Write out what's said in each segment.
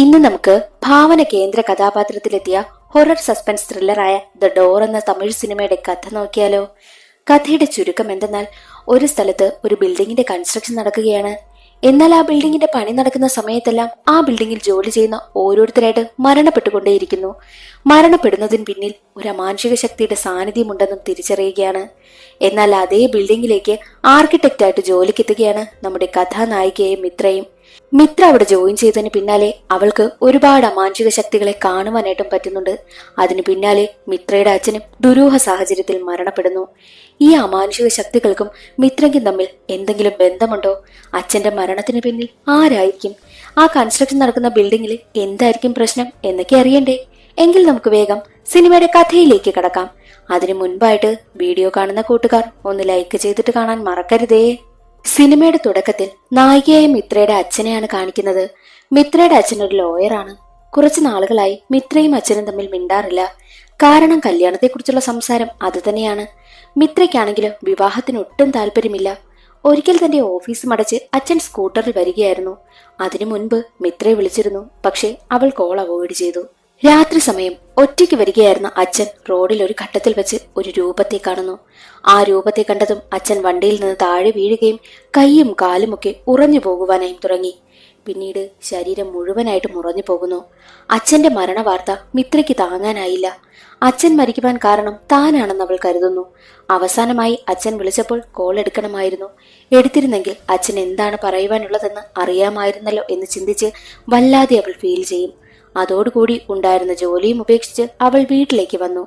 ഇന്ന് നമുക്ക് ഭാവന കേന്ദ്ര കഥാപാത്രത്തിലെത്തിയ ഹൊറർ സസ്പെൻസ് ത്രില്ലറായ ദ ഡോർ എന്ന തമിഴ് സിനിമയുടെ കഥ നോക്കിയാലോ. കഥയുടെ ചുരുക്കം എന്തെന്നാൽ, ഒരു സ്ഥലത്ത് ഒരു ബിൽഡിങ്ങിന്റെ കൺസ്ട്രക്ഷൻ നടക്കുകയാണ്. എന്നാൽ ആ ബിൽഡിങ്ങിന്റെ പണി നടക്കുന്ന സമയത്തെല്ലാം ആ ബിൽഡിങ്ങിൽ ജോലി ചെയ്യുന്ന ഓരോരുത്തരായിട്ട് മരണപ്പെട്ടുകൊണ്ടേയിരിക്കുന്നു. മരണപ്പെടുന്നതിന് പിന്നിൽ ഒരു അമാനുഷിക ശക്തിയുടെ സാന്നിധ്യമുണ്ടെന്നും തിരിച്ചറിയുകയാണ്. എന്നാൽ അതേ ബിൽഡിങ്ങിലേക്ക് ആർക്കിടെക്റ്റായിട്ട് ജോലിക്കെത്തുകയാണ് നമ്മുടെ കഥാനായികയും മിത്രയും. മിത്ര അവിടെ ജോയിൻ ചെയ്തതിന് പിന്നാലെ അവൾക്ക് ഒരുപാട് അമാനുഷിക ശക്തികളെ കാണുവാനായിട്ടും പറ്റുന്നുണ്ട്. അതിനു പിന്നാലെ മിത്രയുടെ അച്ഛനും ദുരൂഹ സാഹചര്യത്തിൽ മരണപ്പെടുന്നു. ഈ അമാനുഷിക ശക്തികൾക്കും മിത്രയ്ക്കും തമ്മിൽ എന്തെങ്കിലും ബന്ധമുണ്ടോ? അച്ഛന്റെ മരണത്തിന് പിന്നിൽ ആരായിരിക്കും? ആ കൺസ്ട്രക്ഷൻ നടക്കുന്ന ബിൽഡിങ്ങിൽ എന്തായിരിക്കും പ്രശ്നം എന്നൊക്കെ അറിയണ്ടേ? എങ്കിൽ നമുക്ക് വേഗം സിനിമയുടെ കഥയിലേക്ക് കടക്കാം. അതിനു മുൻപായിട്ട് വീഡിയോ കാണുന്ന കൂട്ടുകാർ ഒന്ന് ലൈക്ക് ചെയ്തിട്ട് കാണാൻ മറക്കരുതേ. സിനിമയുടെ തുടക്കത്തിൽ നായികയായ മിത്രയുടെ അച്ഛനെയാണ് കാണിക്കുന്നത്. മിത്രയുടെ അച്ഛൻ ഒരു ലോയറാണ്. കുറച്ചു നാളുകളായി മിത്രയും അച്ഛനും തമ്മിൽ മിണ്ടാറില്ല. കാരണം കല്യാണത്തെക്കുറിച്ചുള്ള സംസാരം അത് തന്നെയാണ്. മിത്രയ്ക്കാണെങ്കിലും വിവാഹത്തിന് ഒട്ടും താല്പര്യമില്ല. ഒരിക്കൽ തന്റെ ഓഫീസ് മടച്ച് അച്ഛൻ സ്കൂട്ടറിൽ വരികയായിരുന്നു. അതിനു മുൻപ് മിത്രയെ വിളിച്ചിരുന്നു. പക്ഷെ അവൾ കോൾ അവോയ്ഡ് ചെയ്തു. രാത്രി സമയം ഒറ്റയ്ക്ക് വരികയായിരുന്ന അച്ഛൻ റോഡിൽ ഒരു ഘട്ടത്തിൽ വെച്ച് ഒരു രൂപത്തെ കാണുന്നു. ആ രൂപത്തെ കണ്ടതും അച്ഛൻ വണ്ടിയിൽ നിന്ന് താഴെ വീഴുകയും കൈയും കാലുമൊക്കെ ഉറഞ്ഞു പോകുവാനായും തുടങ്ങി. പിന്നീട് ശരീരം മുഴുവനായിട്ട് മുറഞ്ഞു പോകുന്നു. അച്ഛന്റെ മരണവാർത്ത മിത്രയ്ക്ക് താങ്ങാനായില്ല. അച്ഛൻ മരിക്കുവാൻ കാരണം താനാണെന്ന് അവൾ കരുതുന്നു. അവസാനമായി അച്ഛൻ വിളിച്ചപ്പോൾ കോൾ എടുക്കണമായിരുന്നു. എടുത്തിരുന്നെങ്കിൽ അച്ഛൻ എന്താണ് പറയുവാനുള്ളതെന്ന് അറിയാമായിരുന്നല്ലോ എന്ന് ചിന്തിച്ച് വല്ലാതെ അവൾ ഫീൽ ചെയ്യും. അതോടുകൂടി ഉണ്ടായിരുന്ന ജോലിയും ഉപേക്ഷിച്ച് അവൾ വീട്ടിലേക്ക് വന്നു.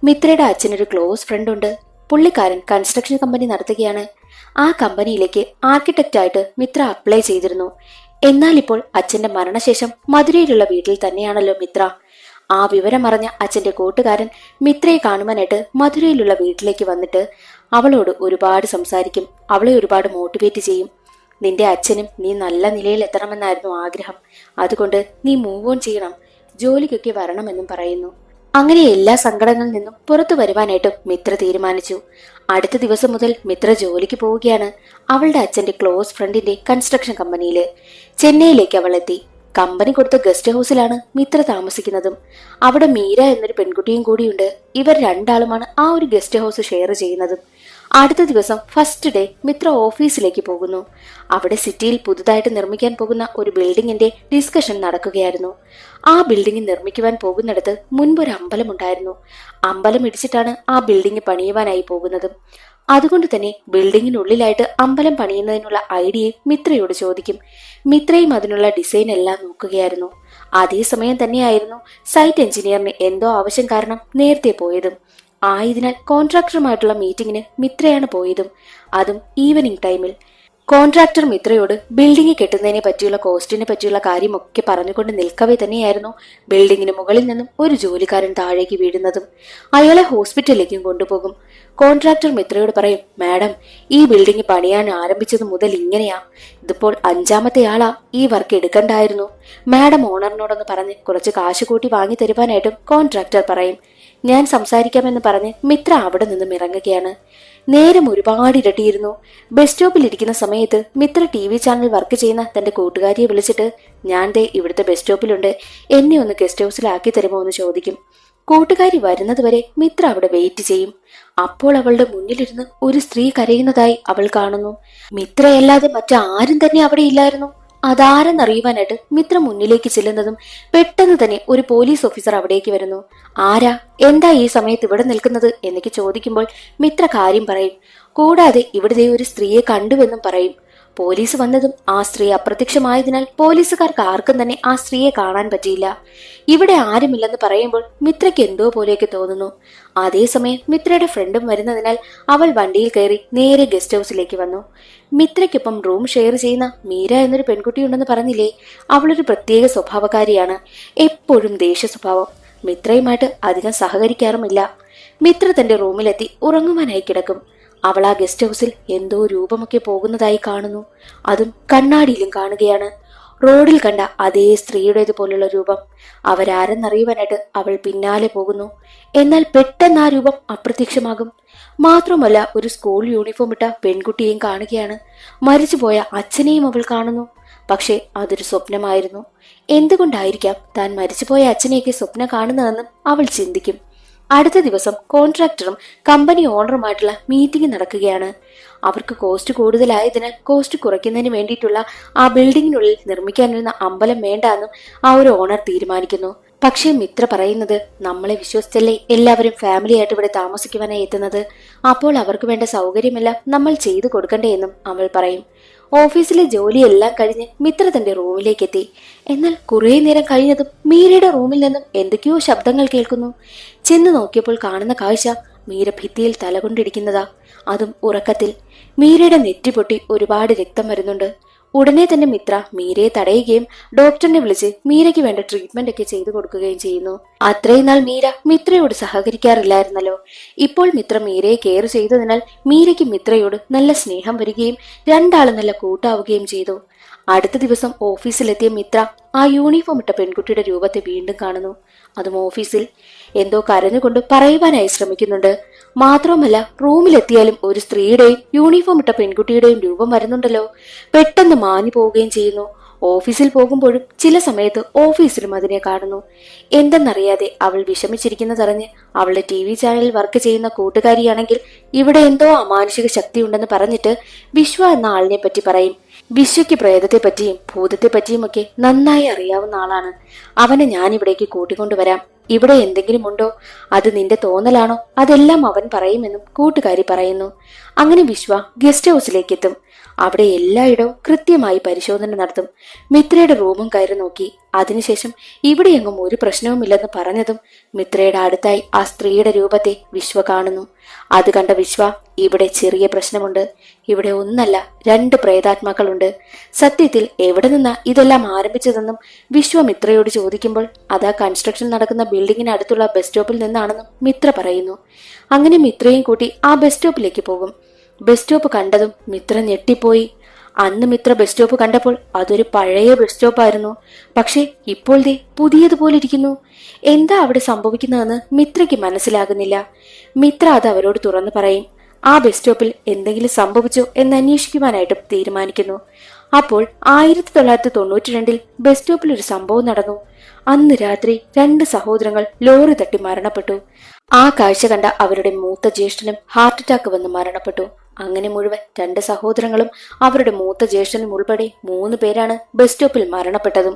മിത്രയുടെ അച്ഛനൊരു ക്ലോസ് ഫ്രണ്ട് ഉണ്ട്. പുള്ളിക്കാരൻ കൺസ്ട്രക്ഷൻ കമ്പനി നടത്തുകയാണ്. ആ കമ്പനിയിലേക്ക് ആർക്കിടെക്റ്റായിട്ട് മിത്ര അപ്ലൈ ചെയ്തിരുന്നു. എന്നാൽ ഇപ്പോൾ അച്ഛന്റെ മരണശേഷം മധുരയിലുള്ള വീട്ടിൽ തന്നെയാണല്ലോ മിത്ര. ആ വിവരം അറിഞ്ഞ അച്ഛന്റെ കൂട്ടുകാരൻ മിത്രയെ കാണുവാനായിട്ട് മധുരയിലുള്ള വീട്ടിലേക്ക് വന്നിട്ട് അവളോട് ഒരുപാട് സംസാരിക്കും. അവളെ ഒരുപാട് മോട്ടിവേറ്റ് ചെയ്യും. നിന്റെ അച്ഛനും നീ നല്ല നിലയിൽ എത്തണമെന്നായിരുന്നു ആഗ്രഹം. അതുകൊണ്ട് നീ മൂവ് ഓൺ ചെയ്യണം, ജോലിക്കൊക്കെ വരണമെന്നും പറയുന്നു. അങ്ങനെ എല്ലാ സങ്കടങ്ങളിൽ നിന്നും പുറത്തു വരുവാനായിട്ടും മിത്ര തീരുമാനിച്ചു. അടുത്ത ദിവസം മുതൽ മിത്ര ജോലിക്ക് പോവുകയാണ്. അവളുടെ അച്ഛന്റെ ക്ലോസ് ഫ്രണ്ടിന്റെ കൺസ്ട്രക്ഷൻ കമ്പനിയില്. ചെന്നൈയിലേക്ക് അവൾ എത്തി. കമ്പനി കൊടുത്ത ഗസ്റ്റ് ഹൗസിലാണ് മിത്ര താമസിക്കുന്നതും. അവിടെ മീര എന്നൊരു പെൺകുട്ടിയും കൂടിയുണ്ട്. ഇവർ രണ്ടാളുമാണ് ആ ഒരു ഗസ്റ്റ് ഹൗസ് ഷെയർ ചെയ്യുന്നതും. അടുത്ത ദിവസം ഫസ്റ്റ് ഡേ മിത്ര ഓഫീസിലേക്ക് പോകുന്നു. അവിടെ സിറ്റിയിൽ പുതുതായിട്ട് നിർമ്മിക്കാൻ പോകുന്ന ഒരു ബിൽഡിങ്ങിന്റെ ഡിസ്കഷൻ നടക്കുകയായിരുന്നു. ആ ബിൽഡിംഗ് നിർമ്മിക്കുവാൻ പോകുന്നിടത്ത് മുൻപൊരു അമ്പലം ഉണ്ടായിരുന്നു. അമ്പലം ഇടിച്ചിട്ടാണ് ആ ബിൽഡിംഗ് പണിയുവാനായി പോകുന്നതും. അതുകൊണ്ട് തന്നെ ബിൽഡിങ്ങിനുള്ളിലായിട്ട് അമ്പലം പണിയുന്നതിനുള്ള ഐഡിയയും മിത്രയോട് ചോദിക്കും. മിത്രയും അതിനുള്ള ഡിസൈൻ എല്ലാം നോക്കുകയായിരുന്നു. അതേസമയം തന്നെയായിരുന്നു സൈറ്റ് എഞ്ചിനീയറിന് എന്തോ ആവശ്യം കാരണം നേരത്തെ പോയതും. ആയതിനാൽ കോൺട്രാക്ടറുമായിട്ടുള്ള മീറ്റിംഗിന് മിത്രയാണ് പോയതും. അതും ഈവനിംഗ് ടൈമിൽ. കോൺട്രാക്ടർ മിത്രയോട് ബിൽഡിംഗ് കെട്ടുന്നതിനെ പറ്റിയുള്ള കോസ്റ്റിനെ പറ്റിയുള്ള കാര്യമൊക്കെ പറഞ്ഞുകൊണ്ട് നിൽക്കവേ തന്നെയായിരുന്നു ബിൽഡിങ്ങിന് മുകളിൽ നിന്നും ഒരു ജോലിക്കാരൻ താഴേക്ക് വീഴുന്നതും. അയാളെ ഹോസ്പിറ്റലിലേക്കും കൊണ്ടുപോകും. കോൺട്രാക്ടർ മിത്രയോട് പറയും, മാഡം, ഈ ബിൽഡിംഗ് പണിയാൻ ആരംഭിച്ചത് മുതൽ ഇങ്ങനെയാ. ഇതിപ്പോൾ 5ാമത്തെ ആളാ. ഈ വർക്ക് എടുക്കണ്ടായിരുന്നു. മാഡം ഓണറിനോടൊന്ന് പറഞ്ഞ് കുറച്ച് കാശ് കൂട്ടി വാങ്ങി തരുവാനായിട്ടും കോൺട്രാക്ടർ പറയും. ഞാൻ സംസാരിക്കാമെന്ന് പറഞ്ഞ് മിത്ര അവിടെ നിന്നും ഇറങ്ങുകയാണ്. നേരം ഒരുപാട് ഇരട്ടിയിരുന്നു. ബസ് സ്റ്റോപ്പിൽ ഇരിക്കുന്ന സമയത്ത് മിത്ര TV ചാനൽ വർക്ക് ചെയ്യുന്ന തന്റെ കൂട്ടുകാരിയെ വിളിച്ചിട്ട്, ഞാൻ ദേ ഇവിടുത്തെ ബസ് സ്റ്റോപ്പിലുണ്ട്, എന്നെ ഒന്ന് ഗസ്റ്റ് ഹൗസിലാക്കി തരുമോ എന്ന് ചോദിക്കും. കൂട്ടുകാരി വരുന്നതുവരെ മിത്ര അവിടെ വെയിറ്റ് ചെയ്യും. അപ്പോൾ അവളുടെ മുന്നിലിരുന്ന് ഒരു സ്ത്രീ കരയുന്നതായി അവൾ കാണുന്നു. മിത്രയല്ലാതെ മറ്റാരും തന്നെ അവിടെ ഇല്ലായിരുന്നു. അതാരെന്നറിയുവാനായിട്ട് മിത്ര മുന്നിലേക്ക് ചെല്ലുന്നതും പെട്ടെന്ന് തന്നെ ഒരു പോലീസ് ഓഫീസർ അവിടേക്ക് വരുന്നു. ആരാ, എന്താ ഈ സമയത്ത് ഇവിടെ നിൽക്കുന്നത് എന്നൊക്കെ ചോദിക്കുമ്പോൾ മിത്ര കാര്യം പറയും. കൂടാതെ ഇവിടുത്തെ ഒരു സ്ത്രീയെ കണ്ടുവെന്നും പറയും. പോലീസ് വന്നതും ആ സ്ത്രീ അപ്രത്യക്ഷമായതിനാൽ പോലീസുകാർക്ക് ആർക്കും തന്നെ ആ സ്ത്രീയെ കാണാൻ പറ്റിയില്ല. ഇവിടെ ആരുമില്ലെന്ന് പറയുമ്പോൾ മിത്രയ്ക്ക് എന്തോ പോലെയൊക്കെ തോന്നുന്നു. അതേസമയം മിത്രയുടെ ഫ്രണ്ടും വരുന്നതിനാൽ അവൾ വണ്ടിയിൽ കയറി നേരെ ഗസ്റ്റ് ഹൗസിലേക്ക് വന്നു. മിത്രയ്ക്കൊപ്പം റൂം ഷെയർ ചെയ്യുന്ന മീര എന്നൊരു പെൺകുട്ടിയുണ്ടെന്ന് പറഞ്ഞില്ലേ, അവളൊരു പ്രത്യേക സ്വഭാവക്കാരിയാണ്. എപ്പോഴും ദേഷ്യ സ്വഭാവം. മിത്രയുമായിട്ട് അധികം സഹകരിക്കാറുമില്ല. മിത്ര തന്റെ റൂമിലെത്തി ഉറങ്ങുവാനായി കിടക്കും. അവൾ ആ ഗസ്റ്റ് ഹൗസിൽ എന്തോ രൂപമൊക്കെ പോകുന്നതായി കാണുന്നു. അതും കണ്ണാടിയിലും കാണുകയാണ്. റോഡിൽ കണ്ട അതേ സ്ത്രീയുടേതുപോലുള്ള രൂപം. അവരാരെന്നറിയുവാനായിട്ട് അവൾ പിന്നാലെ പോകുന്നു. എന്നാൽ പെട്ടെന്ന് ആ രൂപം അപ്രത്യക്ഷമാകും. മാത്രമല്ല, ഒരു സ്കൂൾ യൂണിഫോം ഇട്ട പെൺകുട്ടിയെയും കാണുകയാണ്. മരിച്ചുപോയ അച്ഛനെയും അവൾ കാണുന്നു. പക്ഷേ അതൊരു സ്വപ്നമായിരുന്നു. എന്തുകൊണ്ടായിരിക്കാം താൻ മരിച്ചുപോയ അച്ഛനെയൊക്കെ സ്വപ്നം കാണുന്നതെന്നും അവൾ ചിന്തിക്കും. അടുത്ത ദിവസം കോൺട്രാക്ടറും കമ്പനി ഓണറുമായിട്ടുള്ള മീറ്റിംഗ് നടക്കുകയാണ്. അവർക്ക് കോസ്റ്റ് കൂടുതലായതിനാൽ കോസ്റ്റ് കുറയ്ക്കുന്നതിന് വേണ്ടിയിട്ടുള്ള ആ ബിൽഡിങ്ങിനുള്ളിൽ നിർമ്മിക്കാനിരുന്ന അമ്പലം വേണ്ടാന്നും ആ ഒരു ഓണർ തീരുമാനിക്കുന്നു. പക്ഷേ മിത്ര പറയുന്നത്, നമ്മളെ വിശ്വസിച്ചല്ലേ എല്ലാവരും ഫാമിലി ആയിട്ട് ഇവിടെ താമസിക്കുവാനായി എത്തുന്നത്, അപ്പോൾ അവർക്ക് വേണ്ട സൗകര്യമെല്ലാം നമ്മൾ ചെയ്തു കൊടുക്കണ്ടേ എന്നും അവൾ പറയും. ഓഫീസിലെ ജോലിയെല്ലാം കഴിഞ്ഞ് മിത്ര തന്റെ റൂമിലേക്ക് എത്തി. എന്നാൽ കുറെ നേരം കഴിഞ്ഞതും മീരയുടെ റൂമിൽ നിന്നും എന്തൊക്കെയോ ശബ്ദങ്ങൾ കേൾക്കുന്നു. ചെന്ന് നോക്കിയപ്പോൾ കാണുന്ന കാഴ്ച മീര ഭിത്തിയിൽ തലകൊണ്ടിരിക്കുന്നതാ, അതും ഉറക്കത്തിൽ. മീരയുടെ നെറ്റി പൊട്ടി ഒരുപാട് രക്തം വരുന്നുണ്ട്. ഉടനെ തന്നെ മിത്ര മീരയെ തടയുകയും ഡോക്ടറിനെ വിളിച്ച് മീരയ്ക്ക് വേണ്ട ട്രീറ്റ്മെന്റ് ഒക്കെ ചെയ്തു കൊടുക്കുകയും ചെയ്യുന്നു. അത്രയും നാൾ മീര മിത്രയോട് സഹകരിക്കാറില്ലായിരുന്നല്ലോ. ഇപ്പോൾ മിത്ര മീരയെ കെയർ ചെയ്തതിനാൽ മീരയ്ക്ക് മിത്രയോട് നല്ല സ്നേഹം വരികയും രണ്ടാളും നല്ല കൂട്ടാവുകയും ചെയ്തു. അടുത്ത ദിവസം ഓഫീസിലെത്തിയ മിത്ര ആ യൂണിഫോം ഇട്ട പെൺകുട്ടിയുടെ രൂപത്തെ വീണ്ടും കാണുന്നു. അതും ഓഫീസിൽ. എന്തോ കരഞ്ഞുകൊണ്ട് പറയുവാനായി ശ്രമിക്കുന്നുണ്ട്. മാത്രവുമല്ല, റൂമിലെത്തിയാലും ഒരു സ്ത്രീയുടെയും യൂണിഫോം ഇട്ട പെൺകുട്ടിയുടെയും രൂപം വരുന്നുണ്ടല്ലോ. പെട്ടെന്ന് മാഞ്ഞു പോവുകയും ചെയ്യുന്നു. ഓഫീസിൽ പോകുമ്പോഴും ചില സമയത്ത് ഓഫീസിലും അതിനെ കാണുന്നു. എന്തെന്നറിയാതെ അവൾ വിഷമിച്ചിരിക്കുന്നതറിഞ്ഞ് അവളുടെ TV ചാനലിൽ വർക്ക് ചെയ്യുന്ന കൂട്ടുകാരിയാണെങ്കിൽ ഇവിടെ എന്തോ അമാനുഷിക ശക്തി ഉണ്ടെന്ന് പറഞ്ഞിട്ട് വിശ്വ എന്ന ആളിനെ പറ്റി പറയും. വിശ്വയ്ക്ക് പ്രേതത്തെ പറ്റിയും ഭൂതത്തെ പറ്റിയും ഒക്കെ നന്നായി അറിയാവുന്ന ആളാണ്. അവനെ ഞാൻ ഇവിടേക്ക് കൂട്ടിക്കൊണ്ടുവരാം. ഇവിടെ എന്തെങ്കിലും ഉണ്ടോ, അത് നിന്റെ തോന്നലാണോ, അതെല്ലാം അവൻ പറയുമെന്നും കൂട്ടുകാരി പറയുന്നു. അങ്ങനെ വിശ്വ ഗസ്റ്റ് ഹൗസിലേക്ക് എത്തും. അവിടെ എല്ലായിടവും കൃത്യമായി പരിശോധന നടത്തും. മിത്രയുടെ റൂമും കയറി നോക്കി. അതിനുശേഷം ഇവിടെയെങ്ങും ഒരു പ്രശ്നവുമില്ലെന്ന് പറഞ്ഞതും മിത്രയുടെ അടുത്തായി ആ സ്ത്രീയുടെ രൂപത്തെ വിശ്വ കാണുന്നു. അത് കണ്ട വിശ്വ, ഇവിടെ ചെറിയ പ്രശ്നമുണ്ട്. ഇവിടെ ഒന്നല്ല, 2 പ്രേതാത്മാക്കളുണ്ട്. സത്യത്തിൽ എവിടെ നിന്നാ ഇതെല്ലാം ആരംഭിച്ചതെന്നും വിശ്വ മിത്രയോട് ചോദിക്കുമ്പോൾ അതാ കൺസ്ട്രക്ഷൻ നടക്കുന്ന ബിൽഡിങ്ങിന് അടുത്തുള്ള ബസ് സ്റ്റോപ്പിൽ നിന്നാണെന്നും മിത്ര പറയുന്നു. അങ്ങനെ മിത്രയും കൂട്ടി ആ ബസ് സ്റ്റോപ്പിലേക്ക് പോകും. ബസ് സ്റ്റോപ്പ് കണ്ടതും മിത്ര ഞെട്ടിപ്പോയി. അന്ന് മിത്ര ബസ് സ്റ്റോപ്പ് കണ്ടപ്പോൾ അതൊരു പഴയ ബസ് സ്റ്റോപ്പായിരുന്നു. പക്ഷെ ഇപ്പോൾ ദേ പുതിയതുപോലെ ഇരിക്കുന്നു. എന്താ അവിടെ സംഭവിക്കുന്നതെന്ന് മിത്രയ്ക്ക് മനസ്സിലാകുന്നില്ല. മിത്ര അത് അവരോട് തുറന്നു പറയും. ആ ബസ് സ്റ്റോപ്പിൽ എന്തെങ്കിലും സംഭവിച്ചോ എന്ന് അന്വേഷിക്കുവാനായിട്ടും തീരുമാനിക്കുന്നു. അപ്പോൾ 1992 ബസ് സ്റ്റോപ്പിൽ ഒരു സംഭവം നടന്നു. അന്ന് രാത്രി 2 സഹോദരങ്ങൾ ലോറി തട്ടി മരണപ്പെട്ടു. ആ കാഴ്ച കണ്ട അവരുടെ മൂത്ത ജ്യേഷ്ഠനും ഹാർട്ട് അറ്റാക്ക് വന്ന് മരണപ്പെട്ടു. അങ്ങനെ മുഴുവൻ 2 സഹോദരങ്ങളും അവരുടെ മൂത്ത ജ്യേഷ്ഠനും ഉൾപ്പെടെ 3 പേരാണ് ബസ് സ്റ്റോപ്പിൽ മരണപ്പെട്ടതും.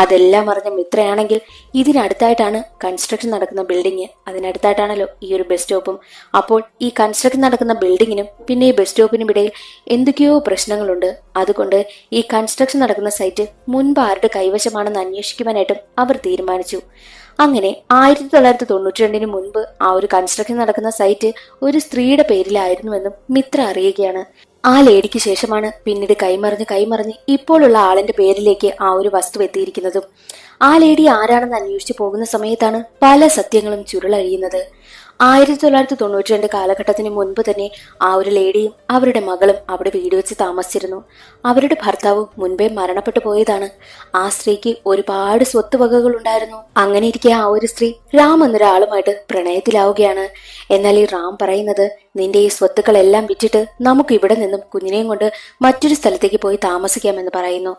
അതെല്ലാം അറിഞ്ഞ മിത്രയാണെങ്കിൽ ഇതിനടുത്തായിട്ടാണ് കൺസ്ട്രക്ഷൻ നടക്കുന്ന ബിൽഡിങ്, അതിനടുത്തായിട്ടാണല്ലോ ഈ ഒരു ബസ് സ്റ്റോപ്പും. അപ്പോൾ ഈ കൺസ്ട്രക്ഷൻ നടക്കുന്ന ബിൽഡിങ്ങിനും പിന്നെ ഈ ബസ് സ്റ്റോപ്പിനും ഇടയിൽ എന്തൊക്കെയോ പ്രശ്നങ്ങളുണ്ട്. അതുകൊണ്ട് ഈ കൺസ്ട്രക്ഷൻ നടക്കുന്ന സൈറ്റ് മുൻപ് ആരുടെ കൈവശമാണെന്ന് അന്വേഷിക്കുവാനായിട്ടും അവർ തീരുമാനിച്ചു. അങ്ങനെ 1992 മുൻപ് ആ ഒരു കൺസ്ട്രക്ഷൻ നടക്കുന്ന സൈറ്റ് ഒരു സ്ത്രീയുടെ പേരിലായിരുന്നുവെന്നും മിത്ര അറിയുകയാണ്. ആ ലേഡിക്ക് ശേഷമാണ് പിന്നീട് കൈമറിഞ്ഞ് ഇപ്പോഴുള്ള ആളിന്റെ പേരിലേക്ക് ആ ഒരു വസ്തു എത്തിയിരിക്കുന്നതും. ആ ലേഡി ആരാണെന്ന് അന്വേഷിച്ചു പോകുന്ന സമയത്താണ് പല സത്യങ്ങളും ചുരുളഴിയുന്നത്. 1992 കാലഘട്ടത്തിന് മുൻപ് തന്നെ ആ ഒരു ലേഡിയും അവരുടെ മകളും അവിടെ വീട് വെച്ച് താമസിച്ചിരുന്നു. അവരുടെ ഭർത്താവ് മുൻപേ മരണപ്പെട്ടു പോയതാണ്. ആ സ്ത്രീക്ക് ഒരുപാട് സ്വത്ത് വകകൾ ഉണ്ടായിരുന്നു. അങ്ങനെ ഇരിക്കെ ആ ഒരു സ്ത്രീ റാം എന്നൊരാളുമായിട്ട് പ്രണയത്തിലാവുകയാണ്. എന്നാൽ ഈ റാം പറയുന്നത്, നിന്റെ ഈ സ്വത്തുക്കളെല്ലാം വിറ്റിട്ട് നമുക്ക് ഇവിടെ നിന്നും കുഞ്ഞിനെയും കൊണ്ട് മറ്റൊരു സ്ഥലത്തേക്ക് പോയി താമസിക്കാമെന്ന് പറയുന്നു.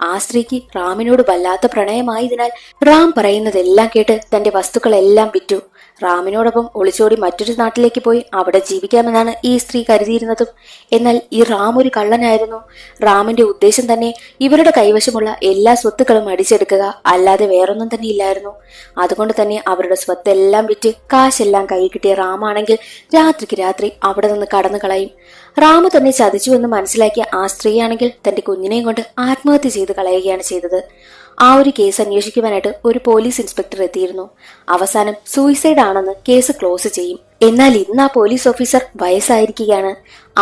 ആ സ്ത്രീക്ക് റാമിനോട് വല്ലാത്ത പ്രണയമായതിനാൽ റാം പറയുന്നതെല്ലാം കേട്ട് തന്റെ വസ്തുക്കളെല്ലാം വിറ്റു. റാമിനോടൊപ്പം ഒളിച്ചോടി മറ്റൊരു നാട്ടിലേക്ക് പോയി അവിടെ ജീവിക്കാമെന്നാണ് ഈ സ്ത്രീ കരുതിയിരുന്നതും. എന്നാൽ ഈ റാം ഒരു കള്ളനായിരുന്നു. റാമിന്റെ ഉദ്ദേശം തന്നെ ഇവരുടെ കൈവശമുള്ള എല്ലാ സ്വത്തുക്കളും അടിച്ചെടുക്കുക, അല്ലാതെ വേറൊന്നും തന്നെ ഇല്ലായിരുന്നു. അതുകൊണ്ട് തന്നെ അവരുടെ സ്വത്തെല്ലാം വിറ്റ് കാശെല്ലാം കൈ കിട്ടിയ റാമാണെങ്കിൽ രാത്രിക്ക് രാത്രി അവിടെ നിന്ന് കടന്നു കളയും. റാമ തന്നെ ചതിച്ചുവെന്ന് മനസ്സിലാക്കിയ ആ സ്ത്രീയാണെങ്കിൽ തന്റെ കുഞ്ഞിനെയും കൊണ്ട് ആത്മഹത്യ ചെയ്ത് കളയുകയാണ് ചെയ്തത്. ആ ഒരു കേസ് അന്വേഷിക്കുവാനായിട്ട് ഒരു പോലീസ് ഇൻസ്പെക്ടർ എത്തിയിരുന്നു. അവസാനം സൂയിസൈഡ് ആണെന്ന് കേസ് ക്ലോസ് ചെയ്യും. എന്നാൽ ഇന്ന് ആ പോലീസ് ഓഫീസർ വയസ്സായിരിക്കുകയാണ്.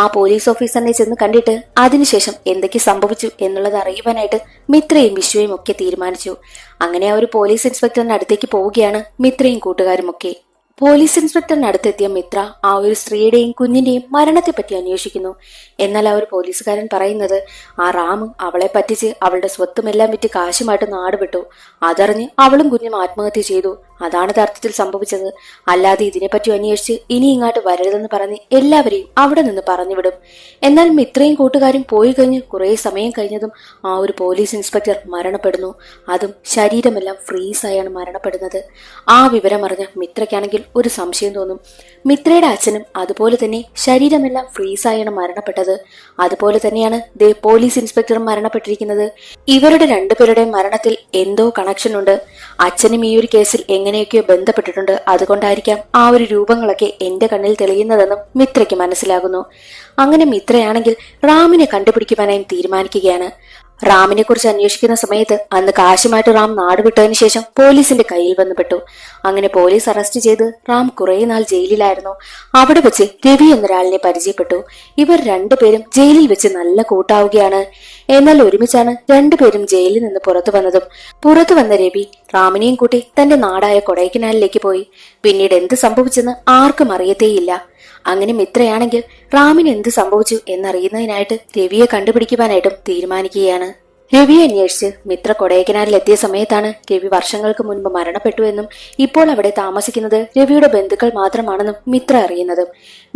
ആ പോലീസ് ഓഫീസറിനെ ചെന്ന് കണ്ടിട്ട് അതിനുശേഷം എന്തൊക്കെ സംഭവിച്ചു എന്നുള്ളത് അറിയുവാനായിട്ട് മിത്രയും വിശ്വയും ഒക്കെ തീരുമാനിച്ചു. അങ്ങനെ ആ ഒരു പോലീസ് ഇൻസ്പെക്ടറിന്റെ അടുത്തേക്ക് പോവുകയാണ് മിത്രയും കൂട്ടുകാരും ഒക്കെ. പോലീസ് ഇൻസ്പെക്ടറിനടുത്തെത്തിയ മിത്ര ആ ഒരു സ്ത്രീയുടെയും കുഞ്ഞിന്റെയും മരണത്തെപ്പറ്റി അന്വേഷിക്കുന്നു. എന്നാൽ ആ ഒരു പോലീസുകാരൻ പറയുന്നത് ആ റാമു അവളെ പറ്റിച്ച് അവളുടെ സ്വത്തുമെല്ലാം വിറ്റ് കാശുമായിട്ട് നാട് വിട്ടു. അതറിഞ്ഞ് അവളും കുഞ്ഞും ആത്മഹത്യ ചെയ്തു. അതാണ് യഥാർത്ഥത്തിൽ സംഭവിച്ചത്. അല്ലാതെ ഇതിനെപ്പറ്റി അന്വേഷിച്ച് ഇനി ഇങ്ങോട്ട് വരരുതെന്ന് പറഞ്ഞ് എല്ലാവരെയും അവിടെ നിന്ന് പറഞ്ഞുവിടും. എന്നാൽ മിത്രയും കൂട്ടുകാരും പോയി കഴിഞ്ഞ് കുറെ സമയം കഴിഞ്ഞതും ആ ഒരു പോലീസ് ഇൻസ്പെക്ടർ മരണപ്പെടുന്നു. അതും ശരീരമെല്ലാം ഫ്രീസായാണ് മരണപ്പെടുന്നത്. ആ വിവരം അറിഞ്ഞ മിത്രയ്ക്കാണെങ്കിൽ ഒരു സംശയം തോന്നും. മിത്രയുടെ അച്ഛനും അതുപോലെ തന്നെ ശരീരമെല്ലാം ഫ്രീസായാണ് മരണപ്പെട്ടത്. അതുപോലെ തന്നെയാണ് പോലീസ് ഇൻസ്പെക്ടറും മരണപ്പെട്ടിരിക്കുന്നത്. ഇവരുടെ രണ്ടുപേരുടെയും മരണത്തിൽ എന്തോ കണക്ഷൻ ഉണ്ട്. അച്ഛനും ഈ ഒരു കേസിൽ എങ്ങനെയൊക്കെയോ ബന്ധപ്പെട്ടിട്ടുണ്ട്. അതുകൊണ്ടായിരിക്കാം ആ ഒരു രൂപങ്ങളൊക്കെ എന്റെ കണ്ണിൽ തെളിയുന്നതെന്നും മിത്രയ്ക്ക് മനസ്സിലാകുന്നു. അങ്ങനെ മിത്രയാണെങ്കിൽ റാമിനെ കണ്ടുപിടിക്കുവാനായും തീരുമാനിക്കുകയാണ്. റാമിനെ കുറിച്ച് അന്വേഷിക്കുന്ന സമയത്ത് അന്ന് കാശുമായിട്ട് റാം നാടുവിട്ടതിനു ശേഷം പോലീസിന്റെ കയ്യിൽ വന്നു പെട്ടു. അങ്ങനെ പോലീസ് അറസ്റ്റ് ചെയ്ത് റാം കുറെ നാൾ ജയിലിലായിരുന്നു. അവിടെ വെച്ച് രവി എന്നൊരാളിനെ പരിചയപ്പെട്ടു. ഇവർ രണ്ടുപേരും ജയിലിൽ വെച്ച് നല്ല കൂട്ടാവുകയാണ്. എന്നാൽ ഒരുമിച്ചാണ് രണ്ടുപേരും ജയിലിൽ നിന്ന് പുറത്തു വന്നതും. പുറത്തു വന്ന രവി റാമിനെയും കൂട്ടി തന്റെ നാടായ കൊടൈക്കനാലിലേക്ക് പോയി. പിന്നീട് എന്ത് സംഭവിച്ചെന്ന് ആർക്കും അറിയത്തേയില്ല. അങ്ങനെ മിത്രയാണെങ്കിൽ റാമിന് എന്ത് സംഭവിച്ചു എന്നറിയുന്നതിനായിട്ട് രവിയെ കണ്ടുപിടിക്കുവാനായിട്ടും തീരുമാനിക്കുകയാണ്. രവിയെ അന്വേഷിച്ച് മിത്ര കൊടൈക്കനാലിൽ എത്തിയ സമയത്താണ് രവി വർഷങ്ങൾക്ക് മുൻപ് മരണപ്പെട്ടു എന്നും ഇപ്പോൾ അവിടെ താമസിക്കുന്നത് രവിയുടെ ബന്ധുക്കൾ മാത്രമാണെന്നും മിത്ര അറിയുന്നതും.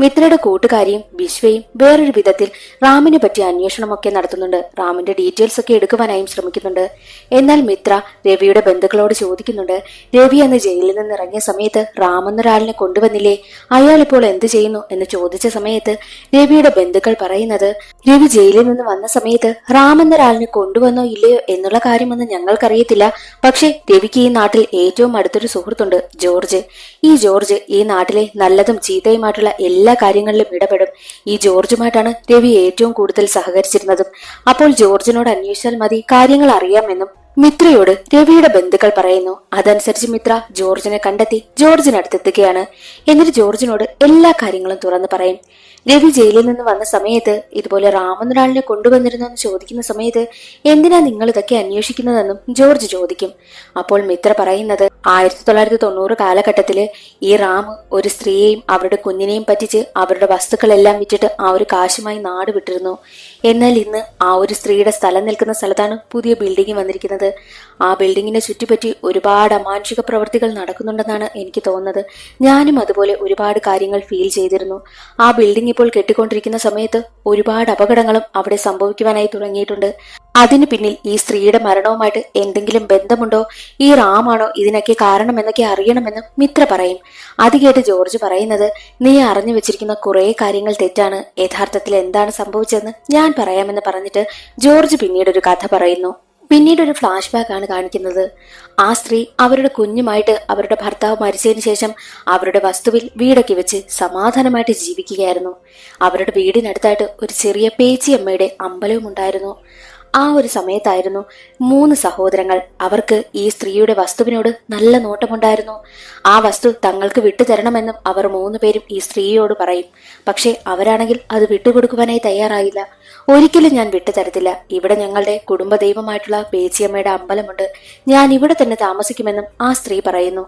മിത്രയുടെ കൂട്ടുകാരിയും വിശ്വയും വേറൊരു വിധത്തിൽ റാമിനെ പറ്റി അന്വേഷണമൊക്കെ നടത്തുന്നുണ്ട്. റാമിന്റെ ഡീറ്റെയിൽസ് ഒക്കെ എടുക്കുവാനായും ശ്രമിക്കുന്നുണ്ട്. എന്നാൽ മിത്ര രവിയുടെ ബന്ധുക്കളോട് ചോദിക്കുന്നുണ്ട്, രവി അന്ന് ജയിലിൽ നിന്ന് ഇറങ്ങിയ സമയത്ത് റാം എന്നൊരാളിനെ കൊണ്ടുവന്നില്ലേ, അയാൾ ഇപ്പോൾ എന്ത് ചെയ്യുന്നു എന്ന് ചോദിച്ച സമയത്ത് രവിയുടെ ബന്ധുക്കൾ പറയുന്നത്, രവി ജയിലിൽ നിന്ന് വന്ന സമയത്ത് റാം എന്നൊരാളിനെ കൊണ്ടുവന്നോ ഇല്ലയോ എന്നുള്ള കാര്യമൊന്നും ഞങ്ങൾക്കറിയത്തില്ല. പക്ഷെ രവിക്ക് ഈ നാട്ടിൽ ഏറ്റവും അടുത്തൊരു സുഹൃത്തുണ്ട്, ജോർജ്. ഈ ജോർജ് ഈ നാട്ടിലെ നല്ലതും ചീത്തയുമായിട്ടുള്ള എല്ലാ കാര്യങ്ങളിലും ഇടപെടും. ഈ ജോർജുമായിട്ടാണ് രവി ഏറ്റവും കൂടുതൽ സഹകരിച്ചിരുന്നതും. അപ്പോൾ ജോർജിനോട് അന്വേഷിച്ചാൽ മതി, കാര്യങ്ങൾ അറിയാമെന്നും മിത്രയോട് രവിയുടെ ബന്ധുക്കൾ പറയുന്നു. അതനുസരിച്ച് മിത്ര ജോർജിനെ കണ്ടെത്തി ജോർജിനടുത്തെത്തുകയാണ്. എന്നിട്ട് ജോർജിനോട് എല്ലാ കാര്യങ്ങളും തുറന്നു പറയും. രവി ജയിലിൽ നിന്ന് വന്ന സമയത്ത് ഇതുപോലെ റാമൊരാളിനെ കൊണ്ടുവന്നിരുന്നു എന്ന് ചോദിക്കുന്ന സമയത്ത് എന്തിനാ നിങ്ങൾ ഇതൊക്കെ അന്വേഷിക്കുന്നതെന്നും ജോർജ് ചോദിക്കും. അപ്പോൾ മിത്ര പറയുന്നത് 1990 കാലഘട്ടത്തില് ഈ റാം ഒരു സ്ത്രീയെയും അവരുടെ കുഞ്ഞിനെയും പറ്റിച്ച് അവരുടെ വസ്തുക്കളെല്ലാം വിറ്റിട്ട് ആ ഒരു കാശുമായി നാട് വിട്ടിരുന്നു. എന്നാൽ ഇന്ന് ആ ഒരു സ്ത്രീയുടെ സ്ഥലം നിൽക്കുന്ന സ്ഥലത്താണ് പുതിയ ബിൽഡിംഗ് വന്നിരിക്കുന്നത്. ആ ബിൽഡിങ്ങിനെ ചുറ്റിപ്പറ്റി ഒരുപാട് അമാനുഷിക പ്രവൃത്തികൾ നടക്കുന്നുണ്ടെന്നാണ് എനിക്ക് തോന്നുന്നത്. ഞാനും അതുപോലെ ഒരുപാട് കാര്യങ്ങൾ ഫീൽ ചെയ്തിരുന്നു. ആ ബിൽഡിംഗ് ഇപ്പോൾ കെട്ടിക്കൊണ്ടിരിക്കുന്ന സമയത്ത് ഒരുപാട് അപകടങ്ങളും അവിടെ സംഭവിക്കുവാനായി തുടങ്ങിയിട്ടുണ്ട്. അതിനു പിന്നിൽ ഈ സ്ത്രീയുടെ മരണവുമായിട്ട് എന്തെങ്കിലും ബന്ധമുണ്ടോ, ഈ റാമാണോ ഇതിനൊക്കെ കാരണമെന്നൊക്കെ അറിയണമെന്ന് മിത്ര പറയും. അത് കേട്ട് ജോർജ് പറയുന്നത്, നീ അറിഞ്ഞു വെച്ചിരിക്കുന്ന കുറെ കാര്യങ്ങൾ തെറ്റാണ്. യഥാർത്ഥത്തിൽ എന്താണ് സംഭവിച്ചതെന്ന് ഞാൻ പറയാമെന്ന് പറഞ്ഞിട്ട് ജോർജ് പിന്നീട് ഒരു കഥ പറയുന്നു. പിന്നീട് ഒരു ഫ്ലാഷ് ബാക്ക് ആണ് കാണിക്കുന്നത്. ആ സ്ത്രീ അവരുടെ കുഞ്ഞുമായിട്ട് അവരുടെ ഭർത്താവ് മരിച്ചതിന് ശേഷം അവരുടെ വസ്തുവിൽ വീടൊക്കെ വെച്ച് സമാധാനമായിട്ട് ജീവിക്കുകയായിരുന്നു. അവരുടെ വീടിനടുത്തായിട്ട് ഒരു ചെറിയ പേച്ചിയമ്മയുടെ അമ്പലവും ഉണ്ടായിരുന്നു. ആ ഒരു സമയത്തായിരുന്നു 3 സഹോദരങ്ങൾ. അവർക്ക് ഈ സ്ത്രീയുടെ വസ്തുവിനോട് നല്ല നോട്ടമുണ്ടായിരുന്നു. ആ വസ്തു തങ്ങൾക്ക് വിട്ടുതരണമെന്നും അവർ 3 പേരും ഈ സ്ത്രീയോട് പറയും. പക്ഷെ അവരാണെങ്കിൽ അത് വിട്ടുകൊടുക്കുവാനായി തയ്യാറായില്ല. ഒരിക്കലും ഞാൻ വിട്ടുതരത്തില്ല. ഇവിടെ ഞങ്ങളുടെ കുടുംബദൈവമായിട്ടുള്ള പേച്ചിയമ്മയുടെ അമ്പലമുണ്ട്. ഞാൻ ഇവിടെ തന്നെ താമസിക്കുമെന്നും ആ സ്ത്രീ പറയുന്നു.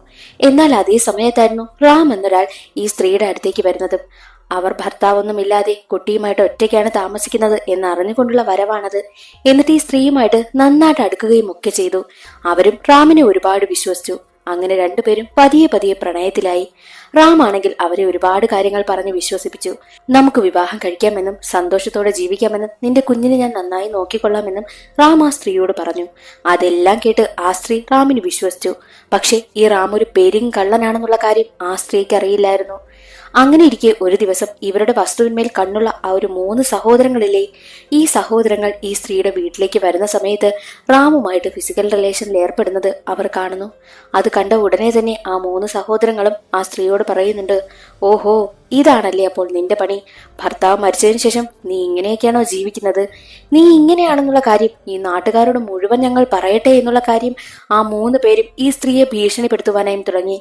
എന്നാൽ അതേ സമയത്തായിരുന്നു റാം എന്നൊരാൾ ഈ സ്ത്രീയുടെ അടുത്തേക്ക് വരുന്നതും. അവർ ഭർത്താവൊന്നുമില്ലാതെ കുട്ടിയുമായിട്ട് ഒറ്റയ്ക്കാണ് താമസിക്കുന്നത് എന്നറിഞ്ഞുകൊണ്ടുള്ള വരവാണത്. എന്നിട്ട് ഈ സ്ത്രീയുമായിട്ട് നന്നായിട്ട് അടുക്കുകയും ഒക്കെ ചെയ്തു. അവരും റാമിനെ ഒരുപാട് വിശ്വസിച്ചു. അങ്ങനെ രണ്ടുപേരും പതിയെ പതിയെ പ്രണയത്തിലായി. റാം ആണെങ്കിൽ അവരെ ഒരുപാട് കാര്യങ്ങൾ പറഞ്ഞ് വിശ്വസിപ്പിച്ചു. നമുക്ക് വിവാഹം കഴിക്കാമെന്നും സന്തോഷത്തോടെ ജീവിക്കാമെന്നും നിന്റെ കുഞ്ഞിനെ ഞാൻ നന്നായി നോക്കിക്കൊള്ളാമെന്നും റാം ആ സ്ത്രീയോട് പറഞ്ഞു. അതെല്ലാം കേട്ട് ആ സ്ത്രീ റാമിന് വിശ്വസിച്ചു. പക്ഷെ ഈ റാം ഒരു പെരുങ്കള്ളനാണെന്നുള്ള കാര്യം ആ സ്ത്രീക്ക് അറിയില്ലായിരുന്നു. അങ്ങനെ ഇരിക്കെ ഒരു ദിവസം ഇവരുടെ വസ്തുവിന്മേൽ കണ്ണുള്ള ആ ഒരു 3 സഹോദരങ്ങളില്ലേ, ഈ സഹോദരങ്ങൾ ഈ സ്ത്രീയുടെ വീട്ടിലേക്ക് വരുന്ന സമയത്ത് റാമുമായിട്ട് ഫിസിക്കൽ റിലേഷനിൽ ഏർപ്പെടുന്നത് അവർ കാണുന്നു. അത് കണ്ട ഉടനെ തന്നെ ആ 3 സഹോദരങ്ങളും ആ സ്ത്രീയോട് പറയുന്നുണ്ട്, ഓഹോ, ഇതാണല്ലേ അപ്പോൾ നിന്റെ പണി. ഭർത്താവ് മരിച്ചതിന് ശേഷം നീ ഇങ്ങനെയൊക്കെയാണോ ജീവിക്കുന്നത്? നീ ഇങ്ങനെയാണെന്നുള്ള കാര്യം ഈ നാട്ടുകാരോട് മുഴുവൻ ഞങ്ങൾ പറയട്ടെ എന്നുള്ള കാര്യം ആ 3 പേരും ഈ സ്ത്രീയെ ഭീഷണിപ്പെടുത്തുവാനായും തുടങ്ങി.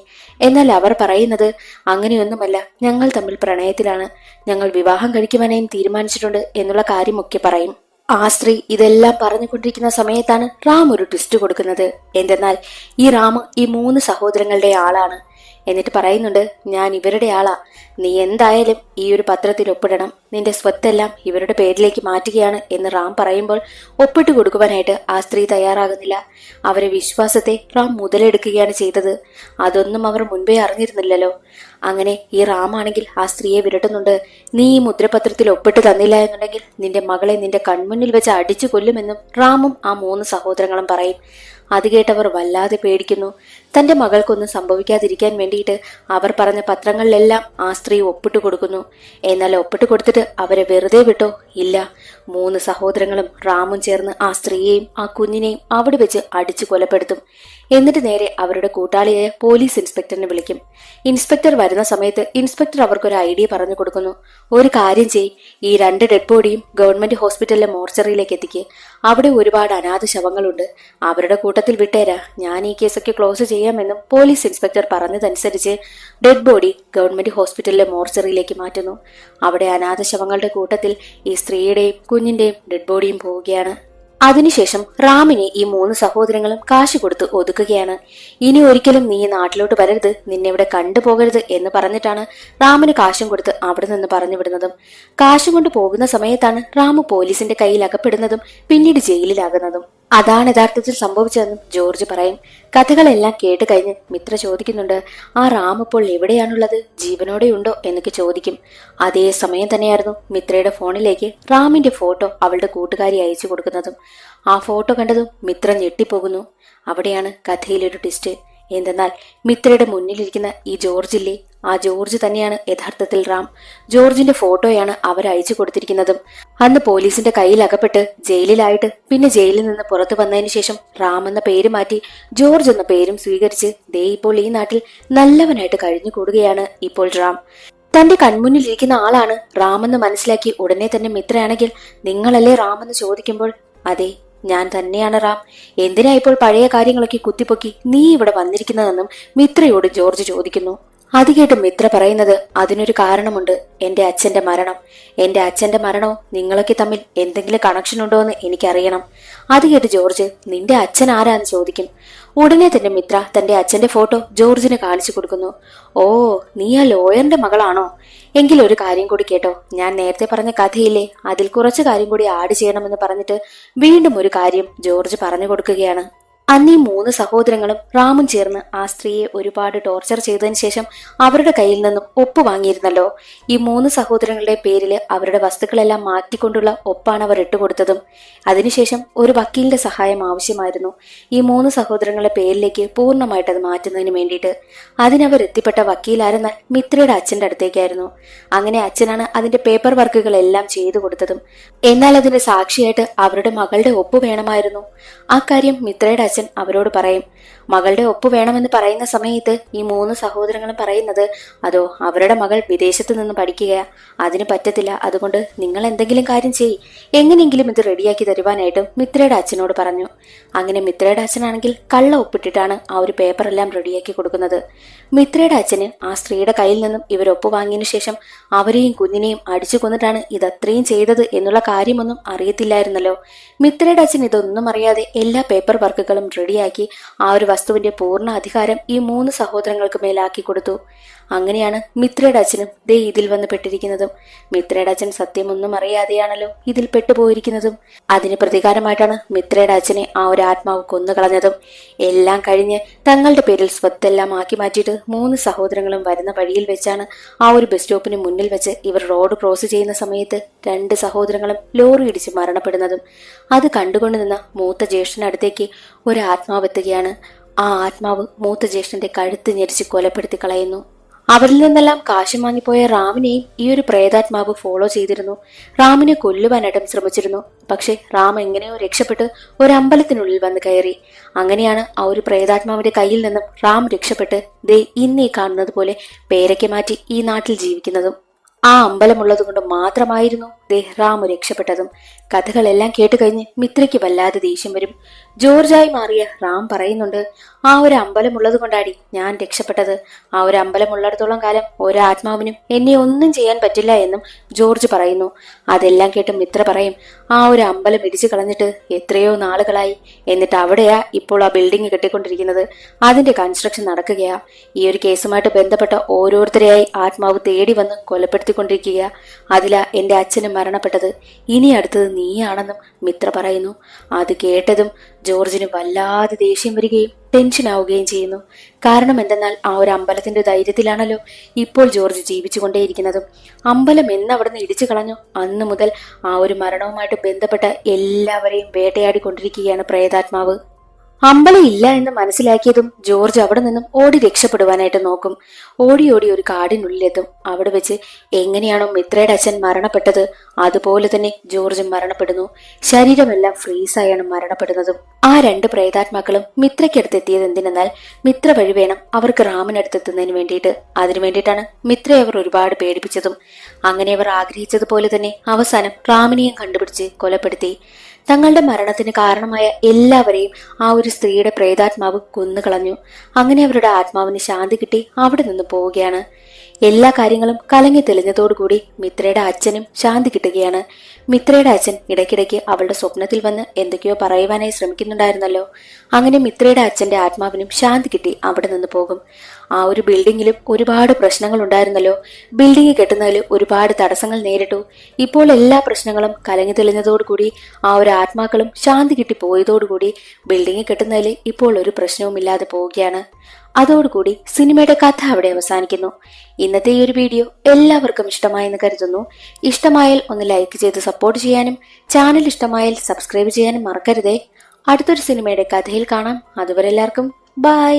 എന്നാൽ അവർ പറയുന്നത്, അങ്ങനെയൊന്നുമല്ല, ഞങ്ങൾ തമ്മിൽ പ്രണയത്തിലാണ്, ഞങ്ങൾ വിവാഹം കഴിക്കുവാനായും തീരുമാനിച്ചിട്ടുണ്ട് എന്നുള്ള കാര്യമൊക്കെ പറയും. ആ സ്ത്രീ ഇതെല്ലാം പറഞ്ഞുകൊണ്ടിരിക്കുന്ന സമയത്താണ് റാം ഒരു ട്വിസ്റ്റ് കൊടുക്കുന്നത്. എന്തെന്നാൽ ഈ റാം ഈ 3 സഹോദരങ്ങളുടെ ആളാണ്. എന്നിട്ട് പറയുന്നുണ്ട്, ഞാൻ ഇവരുടെ ആളാ, നീ എന്തായാലും ഈ ഒരു പത്രത്തിൽ ഒപ്പിടണം, നിന്റെ സ്വത്തെല്ലാം ഇവരുടെ പേരിലേക്ക് മാറ്റുകയാണ് എന്ന് റാം പറയുമ്പോൾ ഒപ്പിട്ട് കൊടുക്കുവാനായിട്ട് ആ സ്ത്രീ തയ്യാറാകുന്നില്ല. അവരെ വിശ്വാസത്തെ റാം മുതലെടുക്കുകയാണ് ചെയ്തത്. അതൊന്നും അവർ മുൻപേ അറിഞ്ഞിരുന്നില്ലല്ലോ. അങ്ങനെ ഈ റാമാണെങ്കിൽ ആ സ്ത്രീയെ വിരട്ടുന്നുണ്ട്, നീ ഈ മുദ്രപത്രത്തിൽ ഒപ്പിട്ട് തന്നില്ല എന്നുണ്ടെങ്കിൽ നിന്റെ മകളെ നിന്റെ കൺമുന്നിൽ വെച്ച് അടിച്ചു കൊല്ലുമെന്നും റാമും ആ 3 സഹോദരങ്ങളും പറയും. അത് കേട്ടവർ വല്ലാതെ പേടിക്കുന്നു. തന്റെ മകൾക്കൊന്നും സംഭവിക്കാതിരിക്കാൻ വേണ്ടിയിട്ട് അവർ പറഞ്ഞ പത്രങ്ങളിലെല്ലാം ആ സ്ത്രീ ഒപ്പിട്ട് കൊടുക്കുന്നു. എന്നാൽ ഒപ്പിട്ട് കൊടുത്തിട്ട് അവരെ വെറുതെ വിട്ടോ? ഇല്ല. 3 സഹോദരങ്ങളും റാമും ചേർന്ന് ആ സ്ത്രീയെയും ആ കുഞ്ഞിനെയും അവിടെ വെച്ച് അടിച്ചു കൊലപ്പെടുത്തും. എന്നിട്ട് നേരെ അവരുടെ കൂട്ടാളിയായ പോലീസ് ഇൻസ്പെക്ടറിനെ വിളിക്കും. ഇൻസ്പെക്ടർ വരുന്ന സമയത്ത് ഇൻസ്പെക്ടർ അവർക്കൊരു ഐഡിയ പറഞ്ഞു കൊടുക്കുന്നു. ഒരു കാര്യം ചെയ്, ഈ 2 ഡെഡ് ബോഡിയും ഗവൺമെന്റ് ഹോസ്പിറ്റലിലെ മോർച്ചറിയിലേക്ക് എത്തിക്കുക. അവിടെ ഒരുപാട് അനാഥ ശവങ്ങളുണ്ട്, അവരുടെ കൂട്ടത്തിൽ വിട്ടേരാ, ഞാൻ ഈ കേസൊക്കെ ക്ലോസ് ചെയ്യാമെന്നും പോലീസ് ഇൻസ്പെക്ടർ പറഞ്ഞതനുസരിച്ച് ഡെഡ് ബോഡി ഗവൺമെന്റ് ഹോസ്പിറ്റലിലെ മോർച്ചറിയിലേക്ക് മാറ്റുന്നു. അവിടെ അനാഥ ശവങ്ങളുടെ കൂട്ടത്തിൽ ഈ സ്ത്രീയുടെയും കുഞ്ഞിന്റെയും ഡെഡ് ബോഡിയും പോവുകയാണ്. അതിനുശേഷം റാമിനെ ഈ 3 സഹോദരങ്ങളും കാശ് കൊടുത്ത് ഒതുക്കുകയാണ്. ഇനി ഒരിക്കലും നീ നാട്ടിലോട്ട് വരരുത്, നിന്നെ ഇവിടെ കണ്ടുപോകരുത് എന്ന് പറഞ്ഞിട്ടാണ് റാമിന് കാശും കൊടുത്ത് അവിടെ നിന്ന് പറഞ്ഞു വിടുന്നതും. കാശും കൊണ്ട് പോകുന്ന സമയത്താണ് റാമു പോലീസിന്റെ കയ്യിൽ അകപ്പെടുന്നതും പിന്നീട് ജയിലിലാകുന്നതും. അതാണ് യഥാർത്ഥത്തിൽ സംഭവിച്ചതെന്നും ജോർജ് പറയും. കഥകളെല്ലാം കേട്ട് കഴിഞ്ഞ് മിത്ര ചോദിക്കുന്നുണ്ട്, ആ റാം ഇപ്പോൾ എവിടെയാണുള്ളത്, ജീവനോടെയുണ്ടോ എന്നൊക്കെ ചോദിക്കും. അതേ സമയം തന്നെയായിരുന്നു മിത്രയുടെ ഫോണിലേക്ക് റാമിന്റെ ഫോട്ടോ അവളുടെ കൂട്ടുകാരി അയച്ചു കൊടുക്കുന്നതും. ആ ഫോട്ടോ കണ്ടതും മിത്ര ഞെട്ടിപ്പോകുന്നു. അവിടെയാണ് കഥയിലൊരു ട്വിസ്റ്റ്. എന്തെന്നാൽ മിത്രയുടെ മുന്നിലിരിക്കുന്ന ഈ ജോർജില്ലേ, ആ ജോർജ് തന്നെയാണ് യഥാർത്ഥത്തിൽ റാം. ജോർജിന്റെ ഫോട്ടോയാണ് അവർ അയച്ചു കൊടുത്തിരിക്കുന്നതും. അന്ന് പോലീസിന്റെ കയ്യിൽ അകപ്പെട്ട് ജയിലിലായിട്ട് പിന്നെ ജയിലിൽ നിന്ന് പുറത്തു വന്നതിന് ശേഷം റാം എന്ന പേര് മാറ്റി ജോർജ് എന്ന പേരും സ്വീകരിച്ച് ദേ ഇപ്പോൾ ഈ നാട്ടിൽ നല്ലവനായിട്ട് കഴിഞ്ഞുകൂടുകയാണ് ഇപ്പോൾ റാം. തന്റെ കൺമുന്നിലിരിക്കുന്ന ആളാണ് റാമെന്ന് മനസ്സിലാക്കി ഉടനെ തന്നെ മിത്രയാണെങ്കിൽ നിങ്ങളല്ലേ റാമെന്ന് ചോദിക്കുമ്പോൾ അതെ, ഞാൻ തന്നെയാണ് റാം. എന്തിനാ ഇപ്പോൾ പഴയ കാര്യങ്ങളൊക്കെ കുത്തിപ്പൊക്കി നീ ഇവിടെ വന്നിരിക്കുന്നതെന്നും മിത്രയോട് ജോർജ് ചോദിക്കുന്നു. അത് കേട്ട് മിത്ര പറയുന്നത്, അതിനൊരു കാരണമുണ്ട്, എന്റെ അച്ഛന്റെ മരണം. എന്റെ അച്ഛന്റെ മരണവും നിങ്ങളൊക്കെ തമ്മിൽ എന്തെങ്കിലും കണക്ഷൻ ഉണ്ടോ എന്ന് എനിക്കറിയണം. അത് കേട്ട് ജോർജ്, നിന്റെ അച്ഛൻ ആരാന്ന് ചോദിക്കും. ഉടനെ തന്നെ മിത്ര തന്റെ അച്ഛന്റെ ഫോട്ടോ ജോർജിന് കാണിച്ചു കൊടുക്കുന്നു. ഓ, നീ ആ ലോയറിന്റെ മകളാണോ? എങ്കിൽ ഒരു കാര്യം കൂടി കേട്ടോ, ഞാൻ നേരത്തെ പറഞ്ഞ കഥയില്ലേ, അതിൽ കുറച്ച് കാര്യം കൂടി ആഡ് ചെയ്യണമെന്ന് പറഞ്ഞിട്ട് വീണ്ടും ഒരു കാര്യം ജോർജ് പറഞ്ഞു കൊടുക്കുകയാണ്. അന്നീ 3 സഹോദരങ്ങളും റാമും ചേർന്ന് ആ സ്ത്രീയെ ഒരുപാട് ടോർച്ചർ ചെയ്തതിനു ശേഷം അവരുടെ കയ്യിൽ നിന്നും ഒപ്പ് വാങ്ങിയിരുന്നല്ലോ. ഈ 3 സഹോദരങ്ങളുടെ പേരിൽ അവരുടെ വസ്തുക്കളെല്ലാം മാറ്റിക്കൊണ്ടുള്ള ഒപ്പാണ് അവർ ഇട്ടുകൊടുത്തതും. അതിനുശേഷം ഒരു വക്കീലിന്റെ സഹായം ആവശ്യമായിരുന്നു ഈ 3 സഹോദരങ്ങളുടെ പേരിലേക്ക് പൂർണ്ണമായിട്ട് അത് മാറ്റുന്നതിന് വേണ്ടിയിട്ട്. അതിനവർ എത്തിപ്പെട്ട വക്കീലാരെന്നാൽ മിത്രയുടെ അച്ഛന്റെ അടുത്തേക്കായിരുന്നു. അങ്ങനെ അച്ഛനാണ് അതിന്റെ പേപ്പർ വർക്കുകളെല്ലാം ചെയ്തു കൊടുത്തതും. എന്നാൽ അതിന്റെ സാക്ഷിയായിട്ട് അവരുടെ മകളുടെ ഒപ്പ് വേണമായിരുന്നു. ആ കാര്യം മിത്രയുടെ അച്ഛൻ അവരോട് പറയും. മകളുടെ ഒപ്പ് വേണമെന്ന് പറയുന്ന സമയത്ത് ഈ 3 സഹോദരങ്ങളും പറയുന്നത്, അതോ അവരുടെ മകൾ വിദേശത്ത് നിന്ന് പഠിക്കുക, അതിന് പറ്റത്തില്ല, അതുകൊണ്ട് നിങ്ങൾ എന്തെങ്കിലും കാര്യം ചെയ്യ്, എങ്ങനെയെങ്കിലും ഇത് റെഡിയാക്കി തരുവാനായിട്ടും മിത്രയുടെ അച്ഛനോട് പറഞ്ഞു. അങ്ങനെ മിത്രയുടെ അച്ഛനാണെങ്കിൽ കള്ള ഒപ്പിട്ടിട്ടാണ് ആ ഒരു പേപ്പറെല്ലാം റെഡിയാക്കി കൊടുക്കുന്നത്. മിത്രയുടെ അച്ഛന് ആ സ്ത്രീയുടെ കയ്യിൽ നിന്നും ഇവർ ഒപ്പ് വാങ്ങിയതിനു ശേഷം അവരെയും കുഞ്ഞിനെയും അടിച്ചു കൊന്നിട്ടാണ് ഇതത്രയും ചെയ്തത് എന്നുള്ള കാര്യമൊന്നും അറിയത്തില്ലായിരുന്നല്ലോ. മിത്രയുടെ അച്ഛൻ ഇതൊന്നും അറിയാതെ എല്ലാ പേപ്പർ വർക്കുകളും റെഡിയാക്കി ആ ഒരു വസ്തുവിന്റെ പൂർണ്ണ അധികാരം ഈ 3 സഹോദരങ്ങൾക്ക് മേലാക്കി കൊടുത്തു. അങ്ങനെയാണ് മിത്രയുടെ അച്ഛനും ദേ ഇതിൽ വന്ന് പെട്ടിരിക്കുന്നതും. മിത്രയുടെ അച്ഛൻ സത്യമൊന്നും അറിയാതെയാണല്ലോ ഇതിൽ പെട്ടുപോയിരിക്കുന്നതും. അതിന് പ്രതികാരമായിട്ടാണ് മിത്രയുടെ അച്ഛനെ ആ ഒരു ആത്മാവ് കൊന്നുകളഞ്ഞതും. എല്ലാം കഴിഞ്ഞ് തങ്ങളുടെ പേരിൽ സ്വത്തെല്ലാം ആക്കി മാറ്റിയിട്ട് 3 സഹോദരങ്ങളും വരുന്ന വഴിയിൽ വെച്ചാണ് ആ ഒരു ബസ് സ്റ്റോപ്പിന് മുന്നിൽ വെച്ച് ഇവർ റോഡ് ക്രോസ് ചെയ്യുന്ന സമയത്ത് 2 സഹോദരങ്ങളും ലോറി ഇടിച്ച് മരണപ്പെടുന്നതും. അത് കണ്ടുകൊണ്ട് നിന്ന മൂത്ത ജ്യേഷ്ഠനടുത്തേക്ക് ഒരു ആത്മാവ് എത്തുകയാണ്. ആ ആത്മാവ് മൂത്ത ജ്യേഷ്ഠന്റെ കഴുത്ത് ഞെരിച്ച് കൊലപ്പെടുത്തി കളയുന്നു. അവരിൽ നിന്നെല്ലാം കാശും വാങ്ങിപ്പോയ റാമിനെയും ഈ ഒരു പ്രേതാത്മാവ് ഫോളോ ചെയ്തിരുന്നു. റാമിനെ കൊല്ലുവാനായിട്ടും ശ്രമിച്ചിരുന്നു. പക്ഷെ റാം എങ്ങനെയോ രക്ഷപ്പെട്ട് ഒരു അമ്പലത്തിനുള്ളിൽ വന്ന് കയറി. അങ്ങനെയാണ് ആ ഒരു പ്രേതാത്മാവിന്റെ കയ്യിൽ നിന്നും റാം രക്ഷപ്പെട്ട് ദേ ഇന്നീ കാണുന്നത് പോലെ പേരയ്ക്ക് മാറ്റി ഈ നാട്ടിൽ ജീവിക്കുന്നതും. ആ അമ്പലമുള്ളത് കൊണ്ട് മാത്രമായിരുന്നു റാമു രക്ഷപ്പെട്ടതും. കഥകളെല്ലാം കേട്ടുകഴിഞ്ഞ് മിത്രയ്ക്ക് വല്ലാതെ ദേഷ്യം വരും. ജോർജായി മാറിയ റാം പറയുന്നുണ്ട്, ആ ഒരു അമ്പലമുള്ളത് കൊണ്ടാടി ഞാൻ രക്ഷപ്പെട്ടത്. ആ ഒരു അമ്പലമുള്ളിടത്തോളം കാലം ഒരാത്മാവിനും എന്നെ ഒന്നും ചെയ്യാൻ പറ്റില്ല എന്നും ജോർജ് പറയുന്നു. അതെല്ലാം കേട്ട് മിത്ര പറയും, ആ ഒരു അമ്പലം ഇടിച്ചു കളഞ്ഞിട്ട് എത്രയോ നാളുകളായി. എന്നിട്ട് അവിടെയാ ഇപ്പോൾ ആ ബിൽഡിംഗ് കെട്ടിക്കൊണ്ടിരിക്കുന്നത്. അതിന്റെ കൺസ്ട്രക്ഷൻ നടക്കുകയാ. ഈ ഒരു കേസുമായിട്ട് ബന്ധപ്പെട്ട ഓരോരുത്തരെയായി ആത്മാവ് തേടി വന്ന് കൊലപ്പെടുത്തിക്കൊണ്ടിരിക്കുക. അതിലാ എന്റെ അച്ഛനും മരണപ്പെട്ടത്. ഇനി അടുത്തത് നീയാണെന്നും മിത്ര പറയുന്നു. അത് കേട്ടതും ജോർജിന് വല്ലാതെ ദേഷ്യം വരികയും ടെൻഷൻ ആവുകയും ചെയ്യുന്നു. കാരണം എന്തെന്നാൽ ആ ഒരു അമ്പലത്തിന്റെ ധൈര്യത്തിലാണല്ലോ ഇപ്പോൾ ജോർജ് ജീവിച്ചുകൊണ്ടേയിരിക്കുന്നതും. അമ്പലം എന്ന് അവിടെ നിന്ന് ഇടിച്ചു കളഞ്ഞു അന്നു മുതൽ ആ ഒരു മരണവുമായിട്ട് ബന്ധപ്പെട്ട എല്ലാവരെയും വേട്ടയാടിക്കൊണ്ടിരിക്കുകയാണ് പ്രേതാത്മാവ്. അമ്പലം ഇല്ല എന്ന് മനസ്സിലാക്കിയതും ജോർജ് അവിടെ നിന്നും ഓടി രക്ഷപ്പെടുവാനായിട്ട് നോക്കും. ഓടി ഓടി ഒരു കാടിനുള്ളിലെത്തും. അവിടെ വെച്ച് എങ്ങനെയാണോ മിത്രയുടെ അച്ഛൻ മരണപ്പെട്ടത് അതുപോലെ തന്നെ ജോർജും മരണപ്പെടുന്നു. ശരീരമെല്ലാം ഫ്രീസായാണ് മരണപ്പെടുന്നതും. ആ രണ്ട് പ്രേതാത്മാക്കളും മിത്രയ്ക്കടുത്തെത്തിയത് എന്തിനെന്നാൽ മിത്ര വഴി വേണം അവർക്ക് റാമിനടുത്തെത്തുന്നതിന് വേണ്ടിയിട്ട്. അതിനു വേണ്ടിയിട്ടാണ് മിത്രയെ അവർ ഒരുപാട് പേടിപ്പിച്ചതും. അങ്ങനെ അവർ ആഗ്രഹിച്ചതുപോലെ തന്നെ അവസാനം റാമിനെയും കണ്ടുപിടിച്ച് കൊലപ്പെടുത്തി. തങ്ങളുടെ മരണത്തിന് കാരണമായ എല്ലാവരെയും ആ ഒരു സ്ത്രീയുടെ പ്രേതാത്മാവ് കൊന്നുകളഞ്ഞു. അങ്ങനെ അവരുടെ ആത്മാവിന് ശാന്തി കിട്ടി അവിടെ നിന്ന് പോവുകയാണ്. എല്ലാ കാര്യങ്ങളും കലങ്ങി തെളിഞ്ഞതോടുകൂടി മിത്രയുടെ അച്ഛനും ശാന്തി കിട്ടുകയാണ്. മിത്രയുടെ അച്ഛൻ ഇടയ്ക്കിടയ്ക്ക് അവളുടെ സ്വപ്നത്തിൽ വന്ന് എന്തൊക്കെയോ പറയുവാനായി ശ്രമിക്കുന്നുണ്ടായിരുന്നല്ലോ. അങ്ങനെ മിത്രയുടെ അച്ഛന്റെ ആത്മാവിനും ശാന്തി കിട്ടി അവിടെ നിന്ന് പോകും. ആ ഒരു ബിൽഡിങ്ങിലും ഒരുപാട് പ്രശ്നങ്ങൾ ഉണ്ടായിരുന്നല്ലോ. ബിൽഡിംഗ് കെട്ടുന്നതിൽ ഒരുപാട് തടസ്സങ്ങൾ നേരിട്ടു. ഇപ്പോൾ എല്ലാ പ്രശ്നങ്ങളും കലങ്ങി തെളിഞ്ഞതോടുകൂടി ആ ഒരു ആത്മാക്കളും ശാന്തി കിട്ടി പോയതോടുകൂടി ബിൽഡിംഗ് കെട്ടുന്നതിൽ ഇപ്പോൾ ഒരു പ്രശ്നവുമില്ലാതെ പോവുകയാണ്. അതോടുകൂടി സിനിമയുടെ കഥ അവിടെ അവസാനിക്കുന്നു. ഇന്നത്തെ ഈ ഒരു വീഡിയോ എല്ലാവർക്കും ഇഷ്ടമായെന്ന് കരുതുന്നു. ഇഷ്ടമായാൽ ഒന്ന് ലൈക്ക് ചെയ്ത് സപ്പോർട്ട് ചെയ്യാനും ചാനൽ ഇഷ്ടമായാൽ സബ്സ്ക്രൈബ് ചെയ്യാനും മറക്കരുതേ. അടുത്തൊരു സിനിമയുടെ കഥയിൽ കാണാം. അതുവരെ എല്ലാവർക്കും ബൈ.